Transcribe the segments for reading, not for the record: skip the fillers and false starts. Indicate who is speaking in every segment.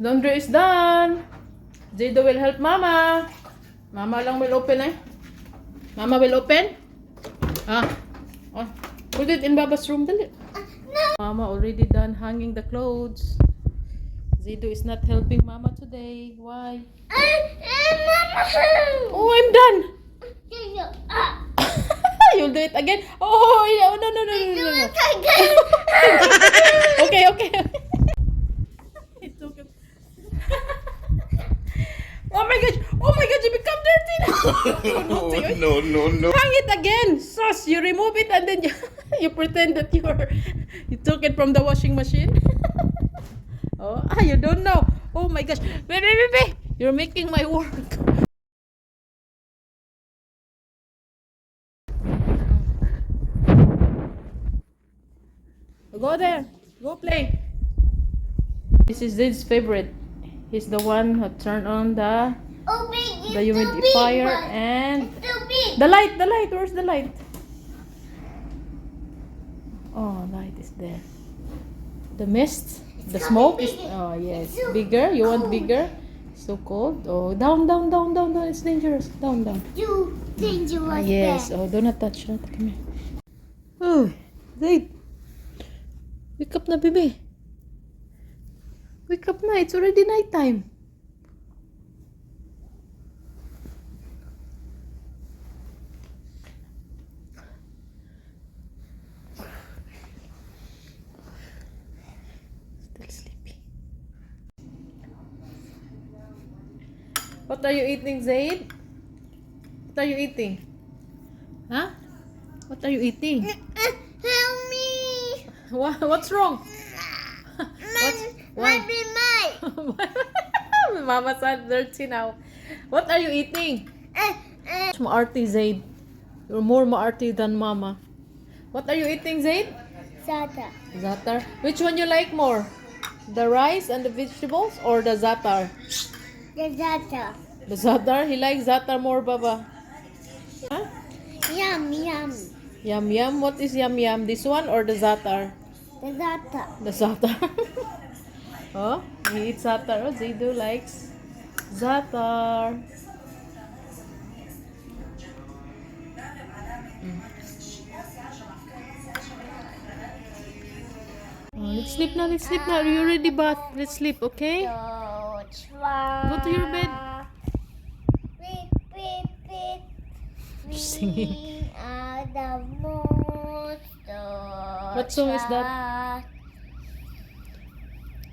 Speaker 1: Laundry is done. Zido will help Mama. Mama lang will open eh. Mama will open? Ah. Oh. Put it in Baba's room. Dali. Mama already done hanging the clothes. Zido is not helping Mama today. Why? Oh, I'm done. You'll do it again? Oh, yeah. No. Okay. It's okay. Oh my gosh, you become dirty now.
Speaker 2: No.
Speaker 1: Hang it again. Sus, you remove it and then you pretend that you took it from the washing machine. You don't know. Oh my gosh. Baby. You're making my work. Go there. Go play. This is Zid's favorite. He's the one who turned on the humidifier and the light. Where's the light? Oh, light is there. The mist, the smoke is. Oh yes, bigger. You want bigger? So cold. Oh, down. It's dangerous. Down.
Speaker 3: You dangerous.
Speaker 1: Yes. Oh, do not touch. Come here. Oh, Zaid. Wake up na, baby. Wake up na. It's already night time. Still sleepy. What are you eating, Zaid? What are you eating? Huh? What are you eating?
Speaker 3: Help me.
Speaker 1: What's wrong? Why? Mama's not dirty now. What are you eating? Maarty, Zaid. You're more maarty than Mama. What are you eating, Zaid? Zatar. Which one you like more? The rice and the vegetables or the zatar?
Speaker 3: The Zata.
Speaker 1: The zatar? He likes zatar more, Baba. Huh?
Speaker 3: Yum.
Speaker 1: Yum. What is yum? This one or the zatar?
Speaker 3: The Zata.
Speaker 1: The zatar. Oh, he eats zatar. Oh, Zido likes zatar. Oh, let's sleep now. You already bath. Let's sleep, okay? Go to your bed. Singing.
Speaker 3: We are the monsters.
Speaker 1: What song is that?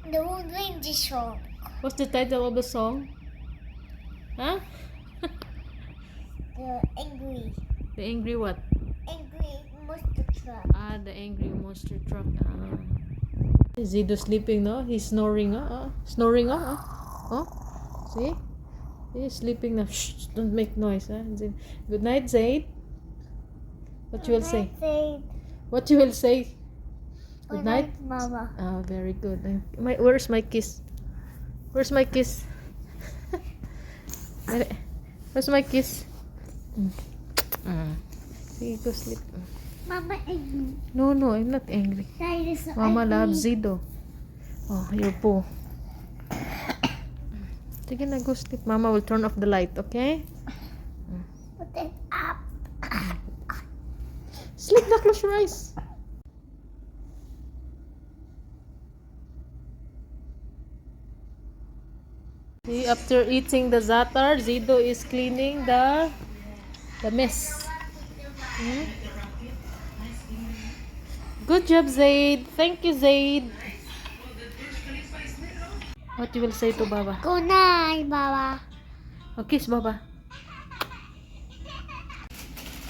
Speaker 3: The Ranger song.
Speaker 1: What's the title of the song? Huh?
Speaker 3: The angry
Speaker 1: The angry what?
Speaker 3: monster truck.
Speaker 1: The angry monster truck. Zido sleeping, no? He's snoring, snoring, Oh, see? He's sleeping now. Shh, don't make noise, Good night, Zaid. What you will say? What you will say? Good night,
Speaker 3: Mama.
Speaker 1: Very good. Where's my kiss? Where's my kiss? Where's my kiss? Sige, go sleep.
Speaker 3: Mama angry.
Speaker 1: No, I'm not angry. Mama loves Zido. Oh, you're po. Sige na, go sleep. Mama will turn off the light, okay?
Speaker 3: Put it up.
Speaker 1: Sleep na, close your eyes. See, after eating the zatar, Zido is cleaning the mess. Good job, Zaid. Thank you, Zaid. What you will say to Baba?
Speaker 3: Good night, Baba.
Speaker 1: Oh, kiss Baba.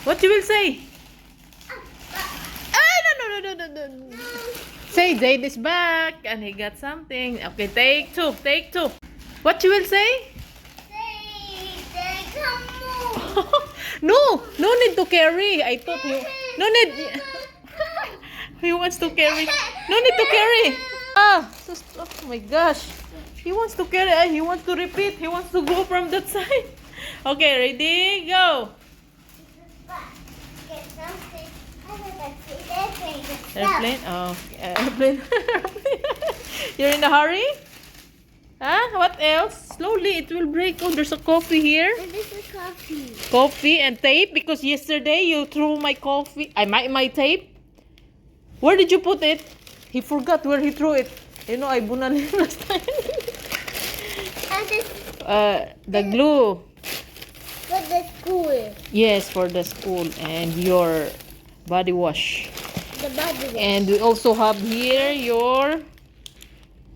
Speaker 1: What you will say? No. Say Zaid is back and he got something. Okay, take two. What you will say? No need to carry. I thought you. No need. He wants to carry. No need to carry. Oh my gosh. He wants to carry. He wants to repeat. He wants to go from that side. Okay, ready? Go. Airplane? Oh, airplane. You're in a hurry? Huh? else? Slowly, it will break. Oh, there's a coffee here.
Speaker 3: And this is coffee.
Speaker 1: Coffee and tape because yesterday you threw my coffee. My tape. Where did you put it? He forgot where he threw it. You know, I bunal him last time.
Speaker 3: And this
Speaker 1: The glue.
Speaker 3: for the school.
Speaker 1: Yes, for the school and your body wash.
Speaker 3: The body wash.
Speaker 1: And we also have here your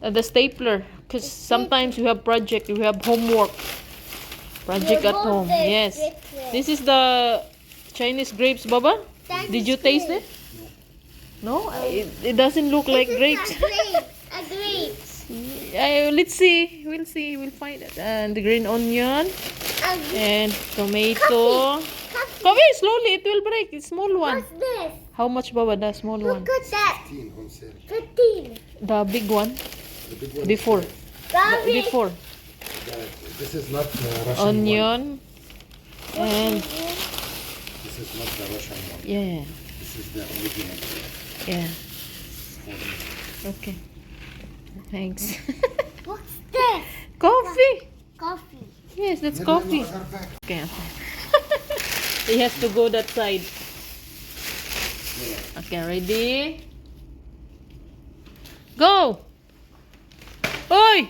Speaker 1: the stapler because sometimes we have project, we have homework. Project at home. Yes. This is the Chinese grapes, Baba. Did you taste it? No, it doesn't look like grapes.
Speaker 3: A grapes.
Speaker 1: Let's see. We'll see. We'll find it. And the green onion and tomato.
Speaker 3: Coffee.
Speaker 1: Come here, slowly. It will break. It's small one.
Speaker 3: What's this?
Speaker 1: How much, Baba? The small one.
Speaker 3: Look at that.
Speaker 2: 15 wholesale.
Speaker 3: 15.
Speaker 1: The big one.
Speaker 2: The big one.
Speaker 1: Before.
Speaker 3: Garbage.
Speaker 1: Before.
Speaker 2: This is not the Russian one.
Speaker 1: Onion. And
Speaker 2: This is not the Russian one.
Speaker 1: yeah.
Speaker 2: This is the original.
Speaker 1: Yeah. Okay. Thanks.
Speaker 3: What's this?
Speaker 1: Coffee.
Speaker 3: Coffee.
Speaker 1: Yes, that's
Speaker 2: No, no, no,
Speaker 1: coffee.
Speaker 2: her back.
Speaker 1: Okay. He has to go that side. Okay, ready? Go! Oi!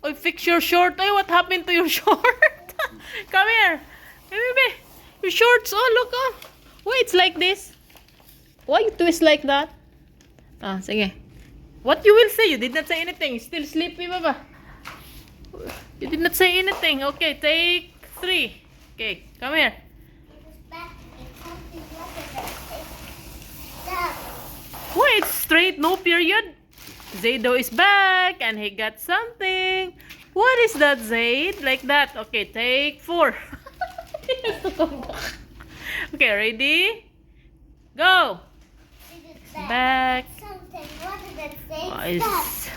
Speaker 1: Oi, fix your short. Oi, what happened to your short? Come here. Hey, baby. Your shorts. Oh, look. Oh. Why it's like this? Why you twist like that? Ah, sige. What you will say? You did not say anything. Still sleepy, Baba. You did not say anything. Okay, take 3. Okay, come here. Why it's straight, no period? Zaydo is back and he got something. What is that, Zayd? Like that. Okay, take 4. He has to come back. Okay, ready? Go. Back.
Speaker 3: Something. What did it say?
Speaker 1: Oh, it's-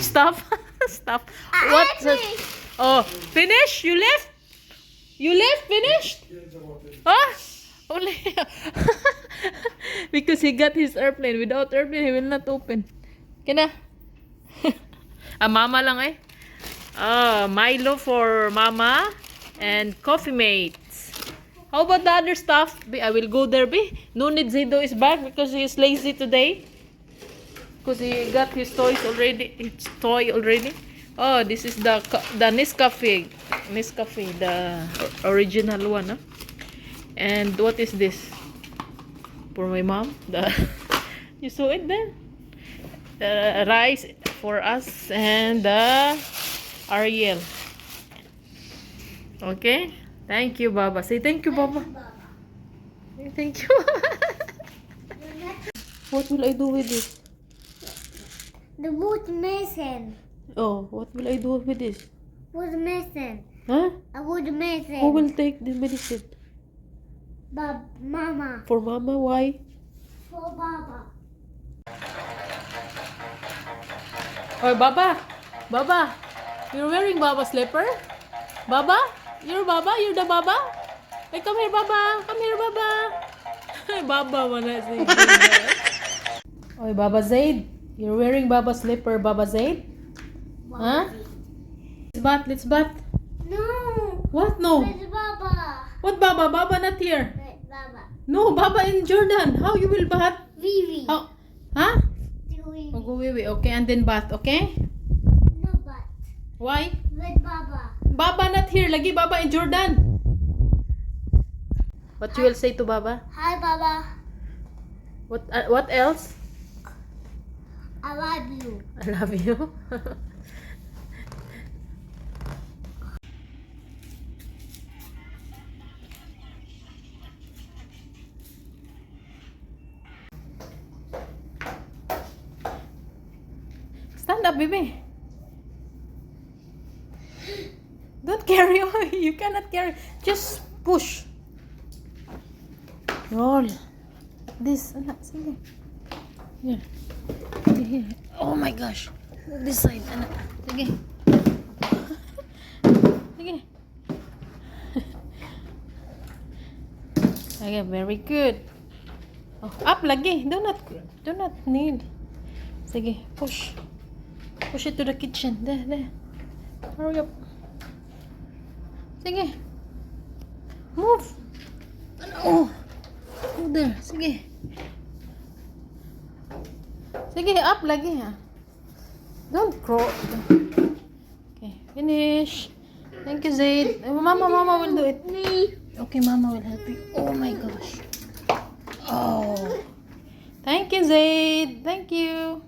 Speaker 3: Stop.
Speaker 1: Stop. Stop. What?
Speaker 3: Actually,
Speaker 1: Oh, finish? You left? You left? Finished? Huh? Only because he got his airplane. Without airplane, he will not open. Kena? Mama lang eh. Milo for mama and coffee mates. How about the other stuff? I will go there, be. No need Zido is back because he is lazy today. Because he got his toys already. His toy already. Oh, this is the Nescafe. Nescafe, the original one. Huh? And what is this? For my mom. You saw it there? The rice for us and the Ariel. Okay? Thank you, Baba. Say thank you, Baba. Say thank you. What will I do with this?
Speaker 3: the wood missing.
Speaker 1: Oh, what will I do with this?
Speaker 3: Wood missing.
Speaker 1: Huh?
Speaker 3: A wood missing.
Speaker 1: Who will take the medicine?
Speaker 3: Mama.
Speaker 1: For Mama, why?
Speaker 3: For Baba.
Speaker 1: Oh, Baba. Baba. You're wearing Baba slipper? Baba? You're Baba? You're the Baba? Hey, come here, Baba. Come here, Baba. Baba mana si Oy, Baba Zaid. You're wearing Baba slipper, Baba Zaid? Huh? Let's bat. Let's bat.
Speaker 3: No.
Speaker 1: What? No.
Speaker 3: Where's Baba?
Speaker 1: What, Baba? Baba not here.
Speaker 3: Where's Baba?
Speaker 1: No, Baba in Jordan. How you will bat?
Speaker 3: Vivi.
Speaker 1: How? Huh?
Speaker 3: Vivi.
Speaker 1: Oh, go away. Okay, and then bat. Okay?
Speaker 3: No, but.
Speaker 1: Why?
Speaker 3: Where's Baba?
Speaker 1: Baba not here. Lagi Baba in Jordan. What you will say to Baba?
Speaker 3: Hi, Baba.
Speaker 1: What else?
Speaker 3: I love you.
Speaker 1: I love you. Stand up, baby. Don't carry on. You cannot carry. Just push. Roll. This. Anak, sige. Here. Here. Oh my gosh. This side, anak. Sige. Sige. Okay, very good. Oh, up lagi. Do not need. Sige, push. Push it to the kitchen. There. Hurry up. Sige. Move. Oh. Go there. Sige. Sige, up lagi ha. Don't crawl. Okay, finish. Thank you, Zaid. Mama will do it.
Speaker 3: Me.
Speaker 1: Okay, Mama will help you. Oh my gosh. Oh. Thank you, Zaid. Thank you.